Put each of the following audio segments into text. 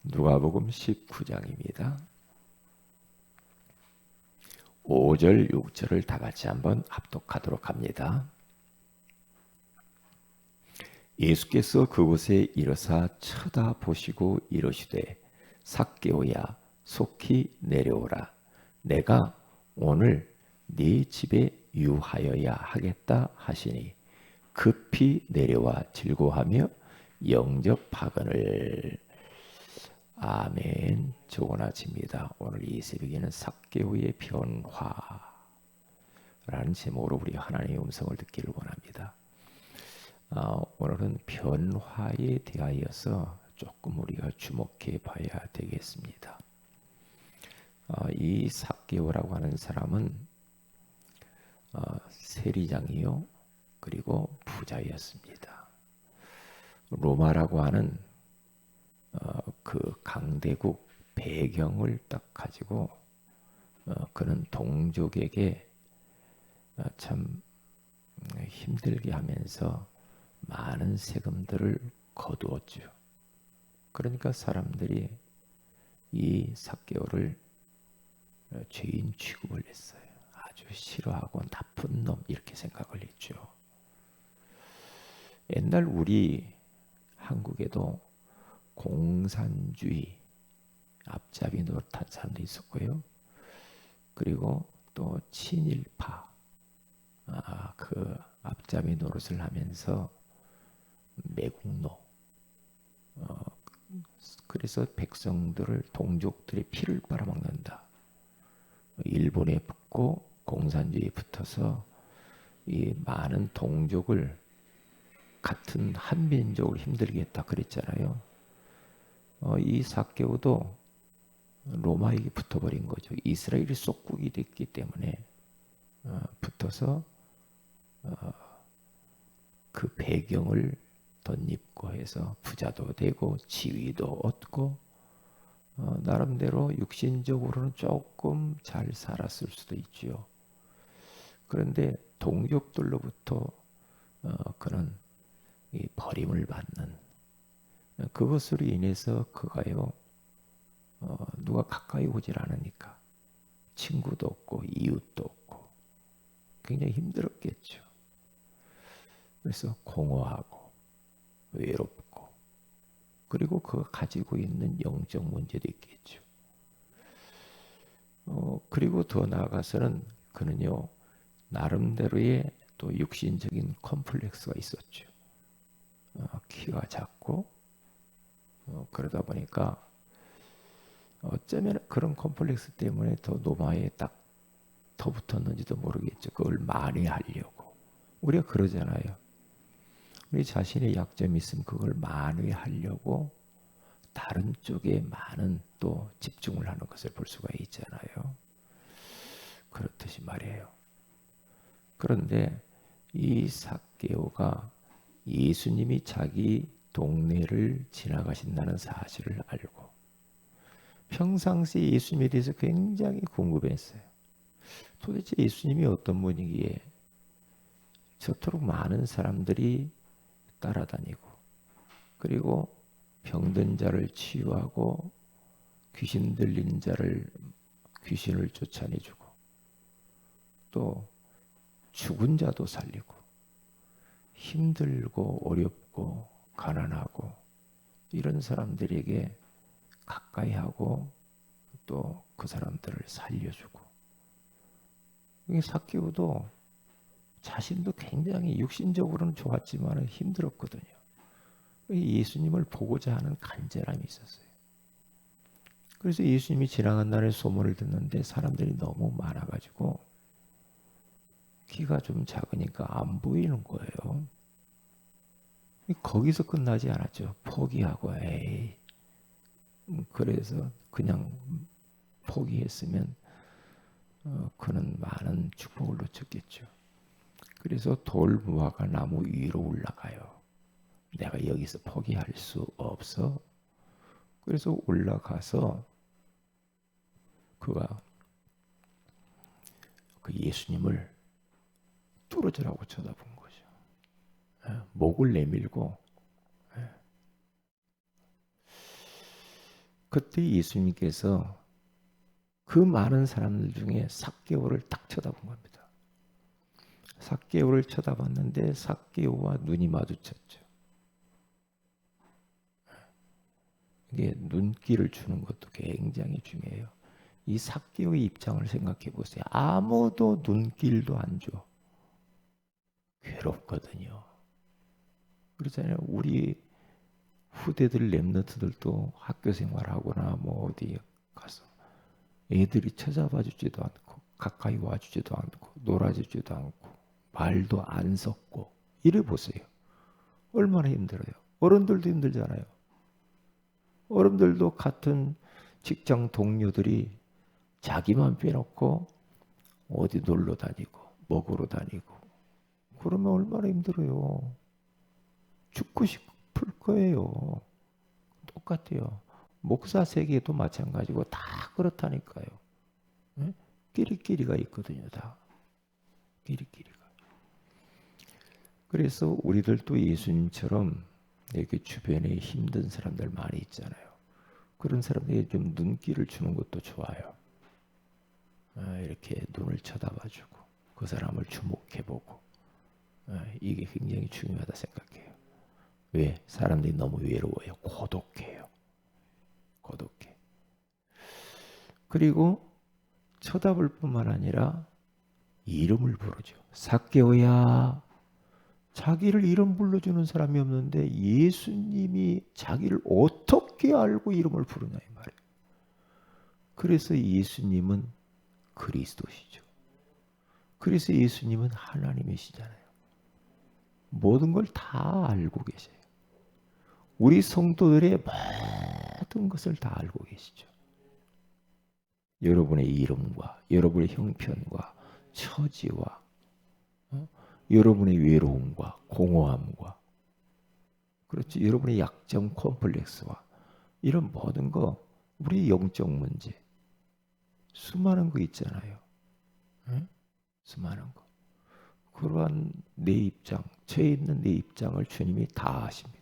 누가복음 19장입니다. 5절, 6절을 다 같이 한번 합독하도록 합니다. 예수께서 그곳에 이르사 쳐다보시고 이르시되 삭개오야 속히 내려오라. 내가 오늘 네 집에 유하여야 하겠다 하시니 급히 내려와 즐거워하며 영접하거늘. 아멘. 좋은 아침입니다. 오늘 이 새벽에는 삭개오의 변화라는 제목으로 우리 하나님의 음성을 듣기를 원합니다. 오늘은 변화에 대하여서 조금 우리가 주목해 봐야 되겠습니다. 이 삭개오라고 하는 사람은 세리장이요, 그리고 부자였습니다. 로마라고 하는 그 강대국 배경을 딱 가지고 그는 동족에게 참 힘들게 하면서 많은 세금들을 거두었죠. 그러니까 사람들이 이 삭개오를 죄인 취급을 했어요. 아주 싫어하고 나쁜 놈 이렇게 생각을 했죠. 옛날 우리 한국에도 공산주의 앞잡이 노릇한 사람도 있었고요. 그리고 또 친일파 그 앞잡이 노릇을 하면서 매국노 그래서 백성들을 동족들의 피를 빨아먹는다. 일본에 붙고 공산주의에 붙어서 이 많은 동족을 같은 한 민족을 힘들게 했다 그랬잖아요. 이 삭개오도 로마에게 붙어버린 거죠. 이스라엘이 속국이 됐기 때문에 붙어서 그 배경을 덧입고 해서 부자도 되고 지위도 얻고 나름대로 육신적으로는 조금 잘 살았을 수도 있지요. 그런데 동족들로부터 그는 이 버림을 받는 그것으로 인해서 그가요 누가 가까이 오질 않으니까 친구도 없고 이웃도 없고 굉장히 힘들었겠죠. 그래서 공허하고 외롭고 그리고 그가 가지고 있는 영적 문제도 있겠죠. 그리고 더 나아가서는 그는요 나름대로의 또 육신적인 컴플렉스가 있었죠. 키가 작고 그러다 보니까 어쩌면 그런 컴플렉스 때문에 더 노마에 딱 더 붙었는지도 모르겠죠. 그걸 만회하려고. 우리가 그러잖아요. 우리 자신의 약점이 있으면 그걸 만회하려고 다른 쪽에 많은 또 집중을 하는 것을 볼 수가 있잖아요. 그렇듯이 말이에요. 그런데 이 삭개오가 예수님이 자기 동네를 지나가신다는 사실을 알고 평상시에 예수님에 대해서 굉장히 궁금했어요. 도대체 예수님이 어떤 분이기에 저토록 많은 사람들이 따라다니고 그리고 병든 자를 치유하고 귀신 들린 자를 귀신을 쫓아내주고 또 죽은 자도 살리고 힘들고 어렵고 가난하고 이런 사람들에게 가까이 하고 또 그 사람들을 살려주고 삭개오도 자신도 굉장히 육신적으로는 좋았지만 힘들었거든요. 예수님을 보고자 하는 간절함이 있었어요. 그래서 예수님이 지나간 날에 소문을 듣는데 사람들이 너무 많아가지고 키가 좀 작으니까 안 보이는 거예요. 거기서 끝나지 않았죠. 포기하고 에이 그래서 그냥 포기했으면 그는 많은 축복을 놓쳤겠죠. 그래서 돌무화과 나무 위로 올라가요. 내가 여기서 포기할 수 없어. 그래서 올라가서 그가 그 예수님을 뚫어져라고 쳐다본 거죠. 목을 내밀고 그때 예수님께서 그 많은 사람들 중에 삭개오를 딱 쳐다본 겁니다. 삭개오를 쳐다봤는데 삭개오와 눈이 마주쳤죠. 이게 눈길을 주는 것도 굉장히 중요해요. 이 삭개오의 입장을 생각해 보세요. 아무도 눈길도 안 줘. 괴롭거든요. 그렇잖아요. 우리 후대들 랩런트들도 학교 생활하거나 뭐 어디 가서 애들이 찾아봐 주지도 않고 가까이 와주지도 않고 놀아주지도 않고 말도 안 섞고 이래 보세요. 얼마나 힘들어요. 어른들도 힘들잖아요. 어른들도 같은 직장 동료들이 자기만 빼놓고 어디 놀러 다니고 먹으러 다니고 그러면 얼마나 힘들어요. 죽고 싶을 거예요. 똑같아요. 목사 세계도 마찬가지고 다 그렇다니까요. 네? 끼리끼리가 있거든요. 다 끼리끼리가. 그래서 우리들도 예수님처럼 이렇게 주변에 힘든 사람들 많이 있잖아요. 그런 사람들에게 좀 눈길을 주는 것도 좋아요. 이렇게 눈을 쳐다봐주고 그 사람을 주목해보고 이게 굉장히 중요하다 생각해요. 왜? 사람들이 너무 외로워요. 고독해요. 고독해. 그리고 쳐다볼 뿐만 아니라 이름을 부르죠. 삭개오야. 자기를 이름 불러주는 사람이 없는데 예수님이 자기를 어떻게 알고 이름을 부르냐 이 말이에요. 그래서 예수님은 그리스도시죠. 그래서 예수님은 하나님이시잖아요. 모든 걸 다 알고 계세요. 우리 성도들의 모든 것을 다 알고 계시죠. 여러분의 이름과 여러분의 형편과 처지와 여러분의 외로움과 공허함과 그렇지 여러분의 약점 콤플렉스와 이런 모든 거 우리 영적 문제 수많은 거 있잖아요. 응? 수많은 거. 그러한 내 입장, 죄 있는 내 입장을 주님이 다 아십니다.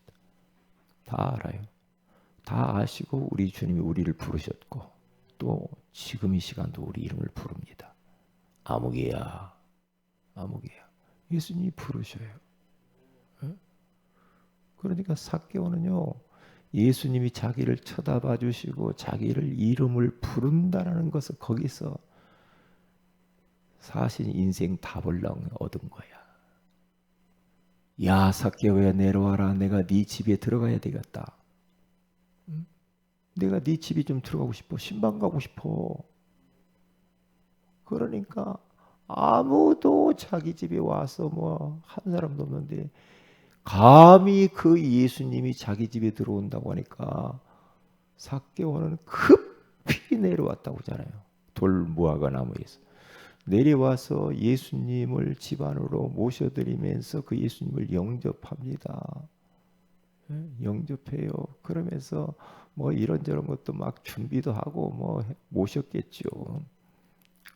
다 알아요. 다 아시고 우리 주님이 우리를 부르셨고 또 지금 이 시간도 우리 이름을 부릅니다. 아무개야, 아무개야. 예수님이 부르셔요. 응? 그러니까 삭개오는요. 예수님이 자기를 쳐다봐 주시고 자기를 이름을 부른다는 것을 거기서 사실 인생 답을 얻은 거야. 야 삭개오야 내려와라. 내가 네 집에 들어가야 되겠다. 응? 내가 네 집에 좀 들어가고 싶어. 신방 가고 싶어. 그러니까 아무도 자기 집에 와서 뭐 한 사람도 없는데 감히 그 예수님이 자기 집에 들어온다고 하니까 삭개오는 급히 내려왔다고 하잖아요. 돌무화과 나무에서 내려와서 예수님을 집 안으로 모셔드리면서 그 예수님을 영접합니다. 영접해요. 그러면서 뭐 이런저런 것도 막 준비도 하고 뭐 모셨겠죠.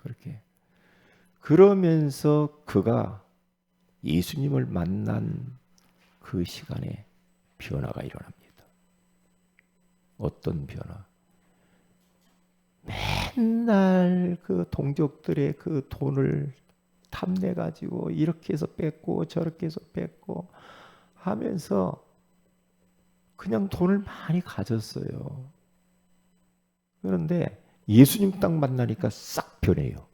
그렇게 그러면서 그가 예수님을 만난 그 시간에 변화가 일어납니다. 어떤 변화? 맨날 그 동족들의 그 돈을 탐내 가지고 이렇게 해서 뺏고 저렇게 해서 뺏고 하면서 그냥 돈을 많이 가졌어요. 그런데 예수님 딱 만나니까 싹 변해요.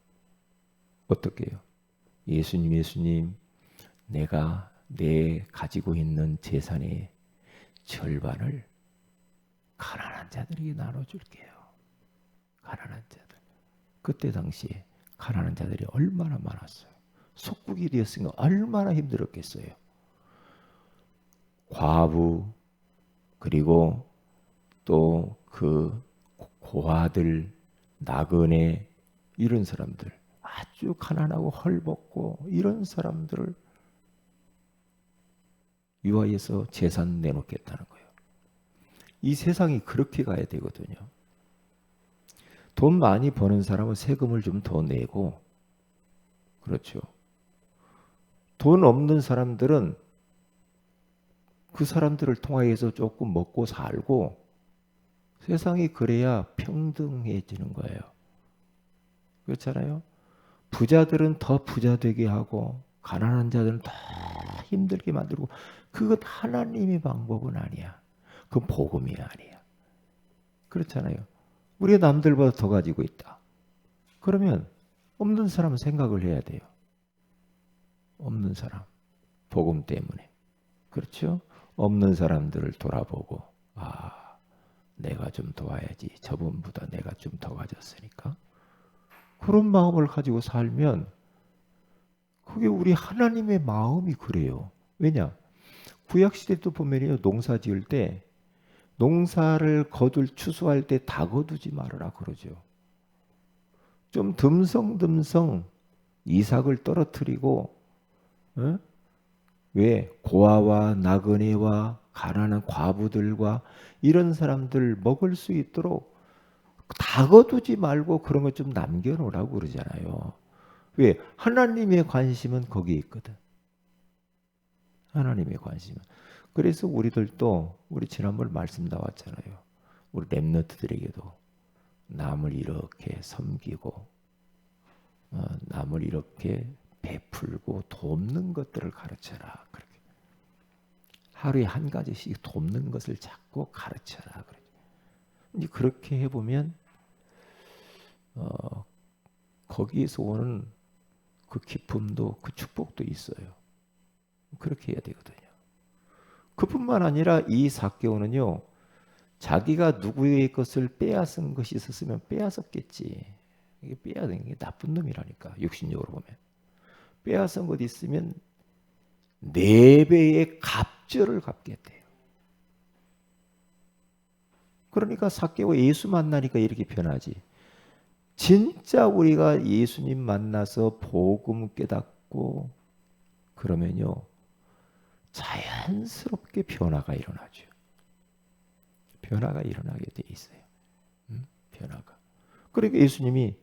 어떻게 해요? 예수님, 내가 내 가지고 있는 재산의 절반을 가난한 자들에게 나눠줄게요. 가난한 자들. 그때 당시에 가난한 자들이 얼마나 많았어요. 속국이 되었으니까 얼마나 힘들었겠어요. 과부 그리고 또 그 고아들 나그네 이런 사람들 아주 가난하고 헐벗고 이런 사람들을 위하여서 재산 내놓겠다는 거예요. 이 세상이 그렇게 가야 되거든요. 돈 많이 버는 사람은 세금을 좀 더 내고 그렇죠. 돈 없는 사람들은 그 사람들을 통하여서 조금 먹고 살고 세상이 그래야 평등해지는 거예요. 그렇잖아요. 부자들은 더 부자 되게 하고 가난한 자들은 더 힘들게 만들고, 그것 하나님의 방법은 아니야. 그건 복음이 아니야. 그렇잖아요. 우리가 남들보다 더 가지고 있다. 그러면 없는 사람은 생각을 해야 돼요. 없는 사람. 복음 때문에. 그렇죠? 없는 사람들을 돌아보고, 아, 내가 좀 도와야지. 저분보다 내가 좀 더 가졌으니까. 그런 마음을 가지고 살면 그게 우리 하나님의 마음이 그래요. 왜냐? 구약시대도 보면요. 농사 지을 때 농사를 거둘 추수할 때 다 거두지 말아라 그러죠. 좀 듬성듬성 이삭을 떨어뜨리고, 어? 왜 고아와 나그네와 가난한 과부들과 이런 사람들 먹을 수 있도록 다 거두지 말고 그런 거 좀 남겨놓으라고 그러잖아요. 왜? 하나님의 관심은 거기에 있거든. 하나님의 관심은. 그래서 우리들도 우리 지난번 말씀 나왔잖아요. 우리 렘너트들에게도 남을 이렇게 섬기고 남을 이렇게 베풀고 돕는 것들을 가르쳐라. 그렇게 하루에 한 가지씩 돕는 것을 자꾸 가르쳐라. 이제 그렇게 해보면 거기에서 오는 그 기쁨도 그 축복도 있어요. 그렇게 해야 되거든요. 그뿐만 아니라 이 삭개오는요, 자기가 누구의 것을 빼앗은 것이 있었으면 빼앗았겠지. 이게 빼앗은 게 나쁜 놈이라니까. 육신적으로 보면 빼앗은 것 있으면 4배의 갑절을 갚겠대요. 그러니까 삭개오 예수 만나니까 이렇게 변하지. 진짜 우리가 예수님 만나서 복음 깨닫고 그러면요, 자연스럽게 변화가 일어나죠. 변화가 일어나게 돼 있어요. 변화가. 그러니까 예수님이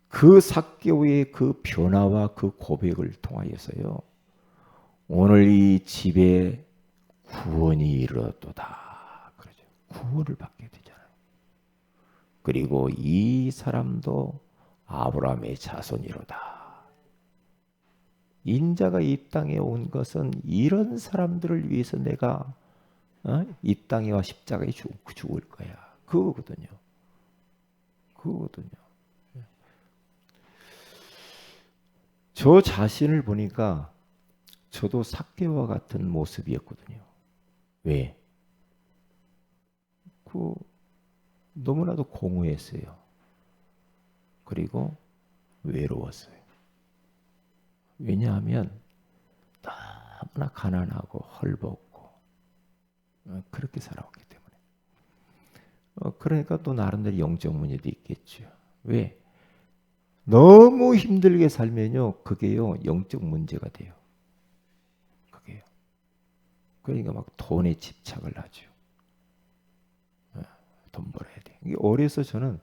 그 삭개오의 그 변화와 그 고백을 통하여서요, 오늘 이 집에 구원이 이르렀도다. 그러죠. 구원을 받게 되잖아요. 그리고 이 사람도 아브라함의 자손이로다. 인자가 이 땅에 온 것은 이런 사람들을 위해서 내가 이 땅에 와 십자가에 죽을 거야. 그거거든요. 그거거든요. 저 자신을 보니까 저도 삭개와 같은 모습이었거든요. 왜? 그 너무나도 공허했어요. 그리고 외로웠어요. 왜냐하면 너무나 가난하고 헐벗고 그렇게 살아왔기 때문에. 그러니까 또 나름대로 영적 문제도 있겠죠. 왜? 너무 힘들게 살면요, 그게요 영적 문제가 돼요. 그게요. 그러니까 막 돈에 집착을 하죠. 돈 벌어야 돼. 이게 어려서 저는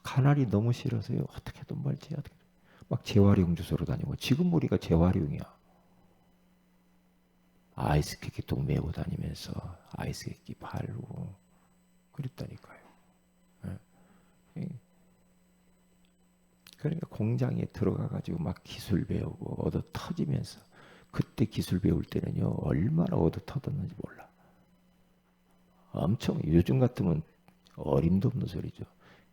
가난이 너무 싫어서요. 어떻게 돈 벌지? 어떻게? 막 재활용 주소로 다니고, 지금 우리가 재활용이야. 아이스케이크통 메고 다니면서 아이스케이크 팔고 그랬다니까요. 그러니까 공장에 들어가 가지고 막 기술 배우고 얻어 터지면서, 그때 기술 배울 때는요 얼마나 얻어 터졌는지 몰라. 엄청, 요즘 같으면 어림도 없는 소리죠.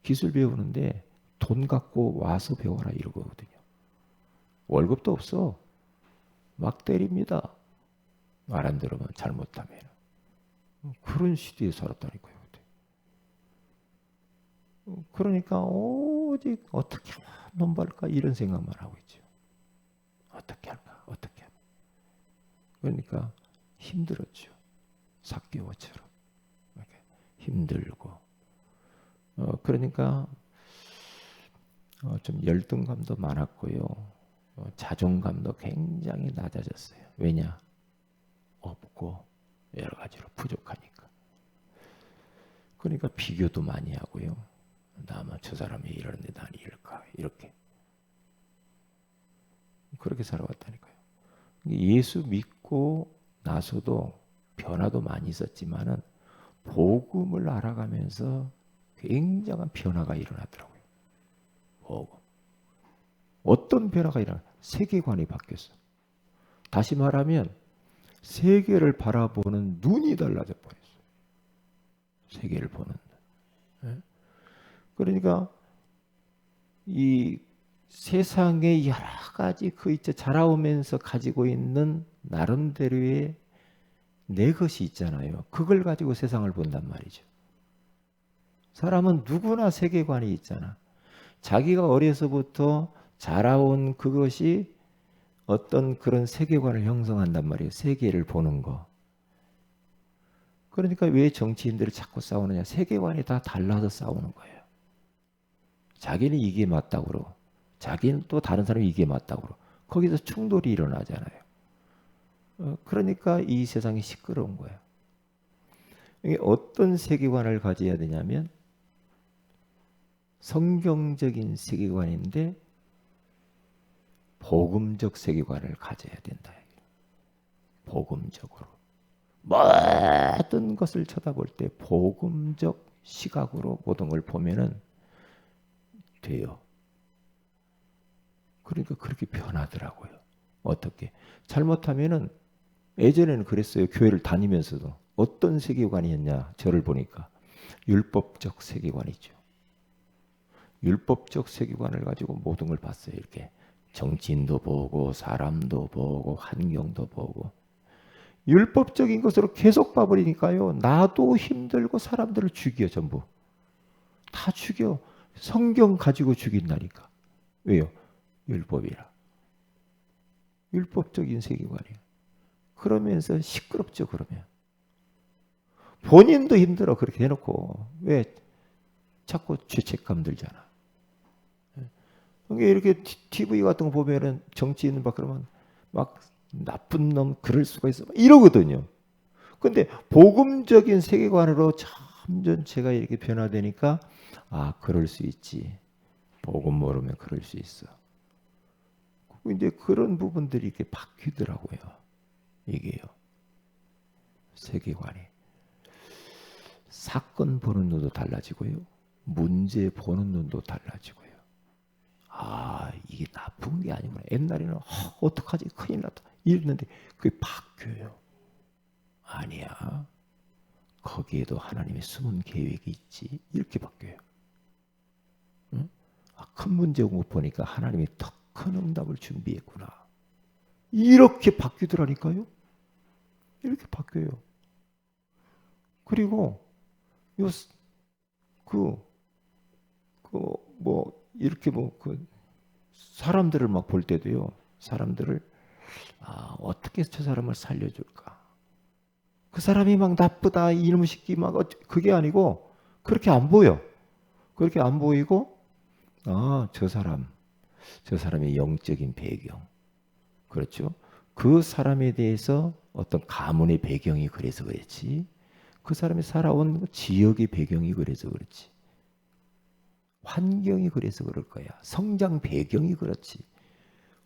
기술 배우는데 돈 갖고 와서 배워라 이러거든요. 월급도 없어. 막 때립니다. 말 안 들으면, 잘못하면. 그런 시대에 살았다니까요. 그러니까 오직 어떻게 하면 돈 벌까 이런 생각만 하고 있죠. 어떻게 할까? 어떻게 할까? 그러니까 힘들었죠. 삭개오처럼 힘들고. 그러니까 좀 열등감도 많았고요. 자존감도 굉장히 낮아졌어요. 왜냐? 없고 여러 가지로 부족하니까. 그러니까 비교도 많이 하고요. 나만 저 사람이 이러는데 난 이럴까? 이렇게. 그렇게 살아왔다니까요. 예수 믿고 나서도 변화도 많이 있었지만은 복음을 알아가면서 굉장한 변화가 일어나더라고요. 복음. 어떤 변화가 일어나? 세계관이 바뀌었어. 다시 말하면 세계를 바라보는 눈이 달라져 버렸어. 세계를 보는 눈. 예? 그러니까 이 세상의 여러 가지 그 이제 자라오면서 가지고 있는 나름대로의 내 것이 있잖아요. 그걸 가지고 세상을 본단 말이죠. 사람은 누구나 세계관이 있잖아. 자기가 어려서부터 자라온 그것이 어떤 그런 세계관을 형성한단 말이에요. 세계를 보는 거. 그러니까 왜 정치인들이 자꾸 싸우느냐. 세계관이 다 달라서 싸우는 거예요. 자기는 이게 맞다고 그러고 자기는 또 다른 사람이 이게 맞다고 그러고 거기서 충돌이 일어나잖아요. 그러니까 이 세상이 시끄러운 거예요. 이게 어떤 세계관을 가져야 되냐면 성경적인 세계관인데 복음적 세계관을 가져야 된다. 복음적으로. 모든 것을 쳐다볼 때 복음적 시각으로 모든 걸 보면은 돼요. 그러니까 그렇게 변하더라고요. 어떻게? 잘못하면은 예전에는 그랬어요. 교회를 다니면서도. 어떤 세계관이었냐? 저를 보니까 율법적 세계관이죠. 율법적 세계관을 가지고 모든 걸 봤어요. 이렇게 정치인도 보고 사람도 보고 환경도 보고 율법적인 것으로 계속 봐버리니까요. 나도 힘들고 사람들을 죽여 전부. 다 죽여. 성경 가지고 죽인다니까. 왜요? 율법이라. 율법적인 세계관이에요. 그러면서 시끄럽죠. 그러면. 본인도 힘들어. 그렇게 해놓고. 왜? 자꾸 죄책감 들잖아. 이렇게 TV 같은 거 보면은 정치인 막 그러면 막 나쁜 놈 그럴 수가 있어. 이러거든요. 근데 복음적인 세계관으로 점점 제가 이렇게 변화되니까 아, 그럴 수 있지. 복음 모르면 그럴 수 있어. 이제 그런 부분들이 이렇게 바뀌더라고요. 이게요. 세계관이. 사건 보는 눈도 달라지고요. 문제 보는 눈도 달라지고요. 아, 이게 나쁜 게 아니구나. 옛날에는 어떡하지? 큰일 났다. 이랬는데 그게 바뀌어요. 아니야. 거기에도 하나님의 숨은 계획이 있지. 이렇게 바뀌어요. 응? 아, 큰 문제 온 거 보니까 하나님이 더 큰 응답을 준비했구나. 이렇게 바뀌더라니까요. 이렇게 바뀌어요. 그리고 이렇게 사람들을 막 볼 때도요. 사람들을 어떻게 저 사람을 살려줄까? 그 사람이 막 나쁘다 이놈 새끼 막 그게 아니고 그렇게 안 보여. 그렇게 안 보이고 저 사람의 영적인 배경, 그렇죠? 그 사람에 대해서 어떤 가문의 배경이 그래서 그렇지. 그 사람이 살아온 지역의 배경이 그래서 그렇지. 환경이 그래서 그럴 거야. 성장 배경이 그렇지.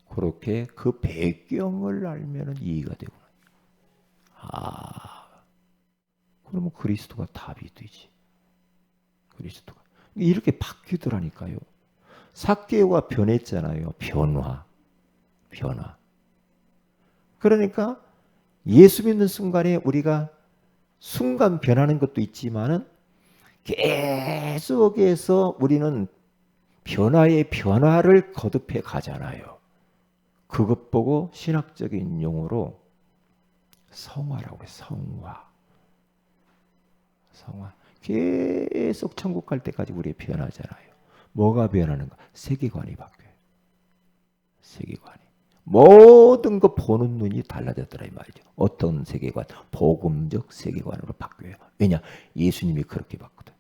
그렇게 그 배경을 알면은 이해가 되구나. 그러면 그리스도가 답이 되지. 그리스도가. 이렇게 바뀌더라니까요. 삭개오가 변했잖아요. 변화. 그러니까 예수 믿는 순간에 우리가 순간 변하는 것도 있지만은 계속해서 우리는 변화의 변화를 거듭해 가잖아요. 그것 보고 신학적인 용어로 성화라고 해요. 성화. 계속 천국 갈 때까지 우리 변하잖아요. 뭐가 변하는가? 세계관이 바뀌어요. 세계관이. 모든 거 보는 눈이 달라졌더라 이 말이죠. 어떤 세계관? 복음적 세계관으로 바뀌어요. 왜냐? 예수님이 그렇게 바꾸거든.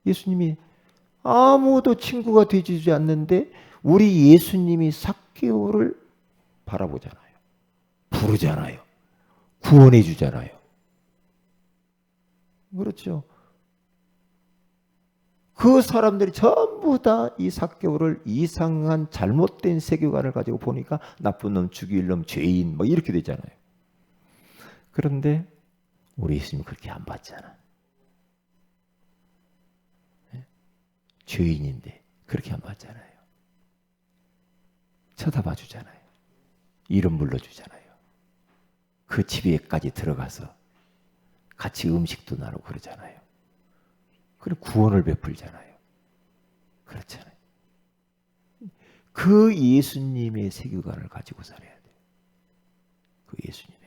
예수님이 아무도 친구가 되지 않는데 우리 예수님이 삭개오를 바라보잖아요. 부르잖아요. 구원해 주잖아요. 그렇죠. 그 사람들이 전부 다 이 삭개오를 이상한 잘못된 세계관을 가지고 보니까 나쁜 놈, 죽일 놈, 죄인 뭐 이렇게 되잖아요. 그런데 우리 예수님이 그렇게 안 봤잖아. 죄인인데 그렇게 안 봤잖아요. 쳐다봐 주잖아요. 이름 불러주잖아요. 그 집에까지 들어가서 같이 음식도 나누고 그러잖아요. 그리고 구원을 베풀잖아요. 그렇잖아요. 그 예수님의 세계관을 가지고 살아야 돼요. 그 예수님의.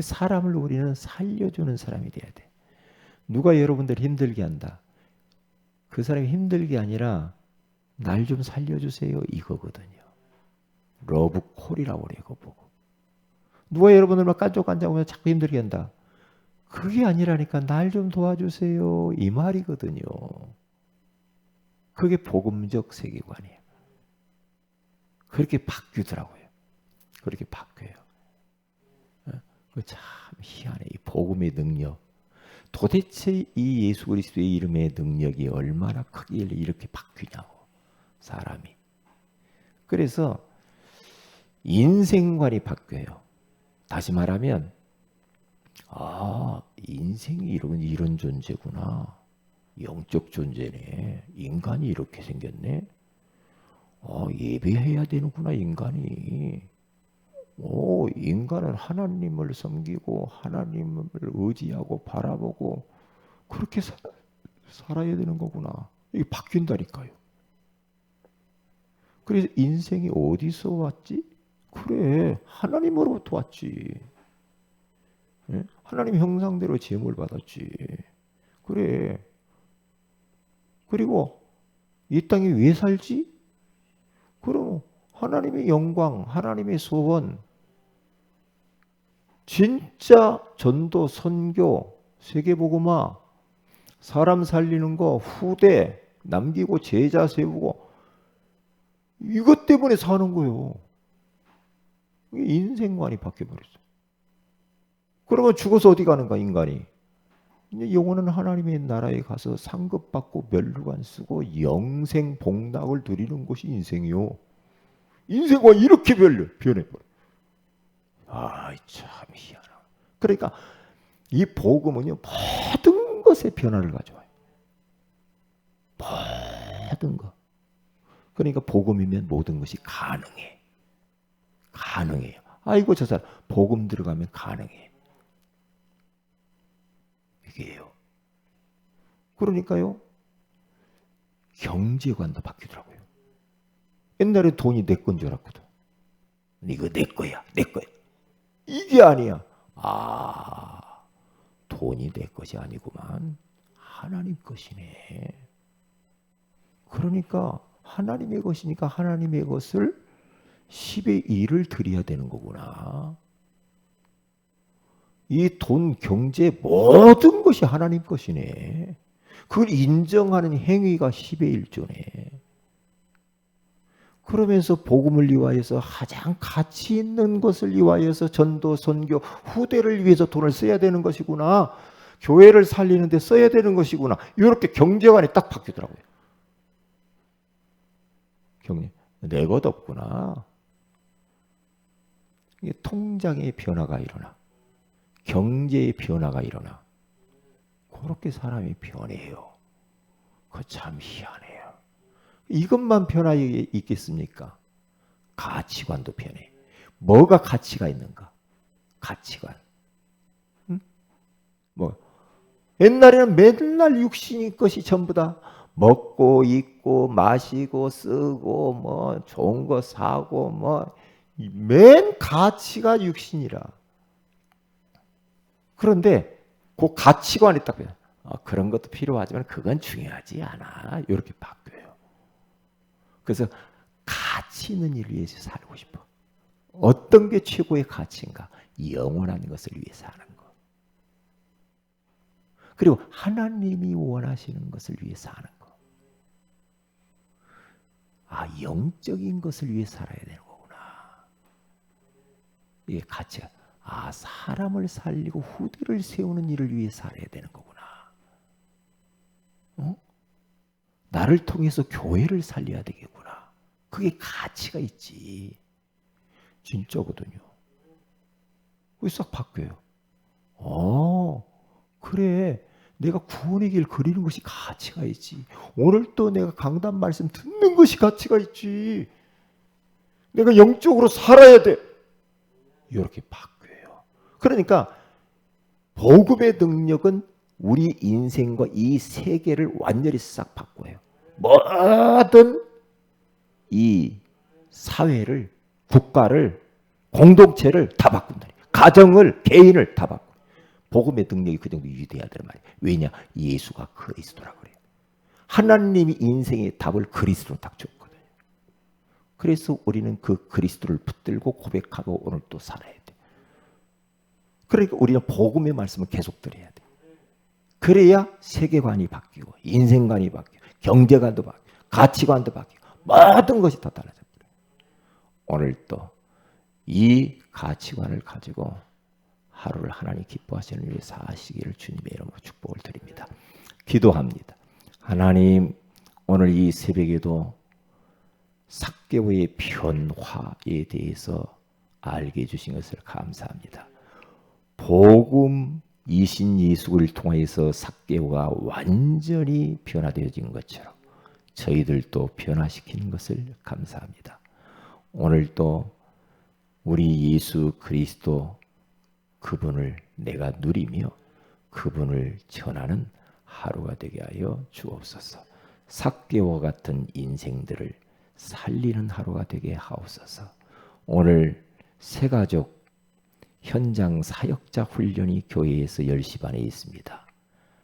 사람을 우리는 살려주는 사람이 돼야 돼. 누가 여러분들 힘들게 한다. 그 사람이 힘들게 아니라 날 좀 살려주세요 이거거든요. 러브콜이라고 그래요. 그거 보고. 누가 여러분들 막 깐족깐족하면서 자꾸 힘들게 한다. 그게 아니라니까 날 좀 도와주세요 이 말이거든요. 그게 복음적 세계관이에요. 그렇게 바뀌더라고요. 그렇게 바뀌어요. 참 희한해. 이 복음의 능력. 도대체 이 예수 그리스도의 이름의 능력이 얼마나 크길래 이렇게 바뀌냐고. 사람이. 그래서 인생관이 바뀌어요. 다시 말하면 인생이 이런 존재구나. 영적 존재네. 인간이 이렇게 생겼네. 예배해야 되는구나 인간이. 인간은 하나님을 섬기고 하나님을 의지하고 바라보고 그렇게 살아야 되는 거구나. 이게 바뀐다니까요. 그래서 인생이 어디서 왔지? 그래, 하나님으로부터 왔지. 하나님 형상대로 제목을 받았지. 그래. 그리고 이 땅에 왜 살지? 그럼 하나님의 영광, 하나님의 소원, 진짜 전도, 선교, 세계복음화, 사람 살리는 거, 후대 남기고 제자 세우고 이것 때문에 사는 거예요. 인생관이 바뀌어버렸어. 그러면 죽어서 어디 가는가 인간이? 이제 영혼은 하나님의 나라에 가서 상급받고 멸류관 쓰고 영생 복락을 누리는 것이 인생이요. 인생과 이렇게 변해버려. 참 희한하다. 그러니까 이 복음은요 모든 것에 변화를 가져와요. 모든 것. 그러니까 복음이면 모든 것이 가능해. 가능해요. 아이고 저 사람 복음 들어가면 가능해. 이게요. 그러니까요 경제관도 바뀌더라고요. 옛날에 돈이 내 건 줄 알았거든. 이거 내 거야, 내 거야. 이게 아니야. 돈이 내 것이 아니구만. 하나님 것이네. 그러니까 하나님의 것이니까 하나님의 것을 10의 1을 드려야 되는 거구나. 이 돈, 경제 모든 것이 하나님 것이네. 그걸 인정하는 행위가 10의 1조네. 그러면서 복음을 위하여서 가장 가치 있는 것을 위하여서 전도, 선교, 후대를 위해서 돈을 써야 되는 것이구나. 교회를 살리는 데 써야 되는 것이구나. 이렇게 경제관이 딱 바뀌더라고요. 내 것 없구나. 이게 통장의 변화가 일어나. 경제의 변화가 일어나. 그렇게 사람이 변해요. 그거 참 희한해요. 이것만 변화에 있겠습니까? 가치관도 변해. 뭐가 가치가 있는가? 가치관. 옛날에는 맨날 육신의 것이 전부 다 먹고 입고 마시고 쓰고 좋은 거 사고 맨 가치가 육신이라. 그런데 그 가치관이 딱 그런 것도 필요하지만 그건 중요하지 않아. 이렇게 바뀌어요. 그래서 가치 있는 일을 위해서 살고 싶어. 어떤 게 최고의 가치인가? 영원한 것을 위해서 하는 거. 그리고 하나님이 원하시는 것을 위해서 하는 거. 영적인 것을 위해서 살아야 되는 거구나. 이게 가치가. 사람을 살리고 후대를 세우는 일을 위해 살아야 되는 거구나. 나를 통해서 교회를 살려야 되겠구나. 그게 가치가 있지. 진짜거든요. 그게 싹 바뀌어요. 그래. 내가 구원의 길 그리는 것이 가치가 있지. 오늘 또 내가 강단 말씀 듣는 것이 가치가 있지. 내가 영적으로 살아야 돼. 이렇게 바뀌어요. 그러니까 복음의 능력은 우리 인생과 이 세계를 완전히 싹 바꿔요. 모든 이 사회를, 국가를, 공동체를 다 바꾼다. 가정을, 개인을 다 바꿔. 복음의 능력이 그 정도 유대해야 되는 말이에요. 왜냐? 예수가 그리스도라고 그래요. 하나님이 인생의 답을 그리스도로 딱 줬거든요. 그래서 우리는 그 그리스도를 붙들고 고백하고 오늘 또 살아야 돼. 그러니까 우리는 복음의 말씀을 계속 드려야 돼. 그래야 세계관이 바뀌고 인생관이 바뀌고 경제관도 바뀌고 가치관도 바뀌고 모든 것이 다 달라져 버려요. 오늘 또 이 가치관을 가지고 하루를 하나님 기뻐하시는 일을 사시기를 주님의 이름으로 축복을 드립니다. 기도합니다. 하나님, 오늘 이 새벽에도 삭개오의 변화에 대해서 알게 해주신 것을 감사합니다. 복음이신 예수를 통해서 삭개오가 완전히 변화되어진 것처럼 저희들도 변화시키는 것을 감사합니다. 오늘 또 우리 예수 그리스도 그분을 내가 누리며 그분을 전하는 하루가 되게 하여 주옵소서. 삭개오와 같은 인생들을 살리는 하루가 되게 하옵소서. 오늘 새가족 현장 사역자 훈련이 교회에서 10시 반에 있습니다.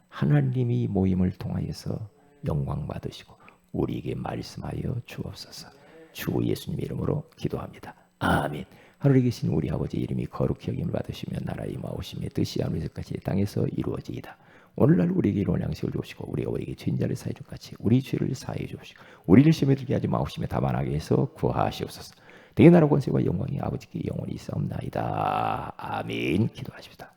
하나님이 모임을 통하여서 영광 받으시고 우리에게 말씀하여 주옵소서. 주 예수님 이름으로 기도합니다. 아멘. 하늘에 계신 우리 아버지 이름이 거룩히 여김을 받으시며 나라의 임하오시며 뜻이 하늘에서까지 땅에서 이루어지이다. 오늘날 우리에게 이로운 양식을 주시고 우리가 우리에게 죄인자를 사해 준 같이 우리 죄를 사해 주시고 우리를 시험에 들게 하지 마옵시며 다만 악에서 구하시옵소서. 대개 나라 권세와 영광이 아버지께 영원히 있사옵나이다. 아멘. 기도하십시다.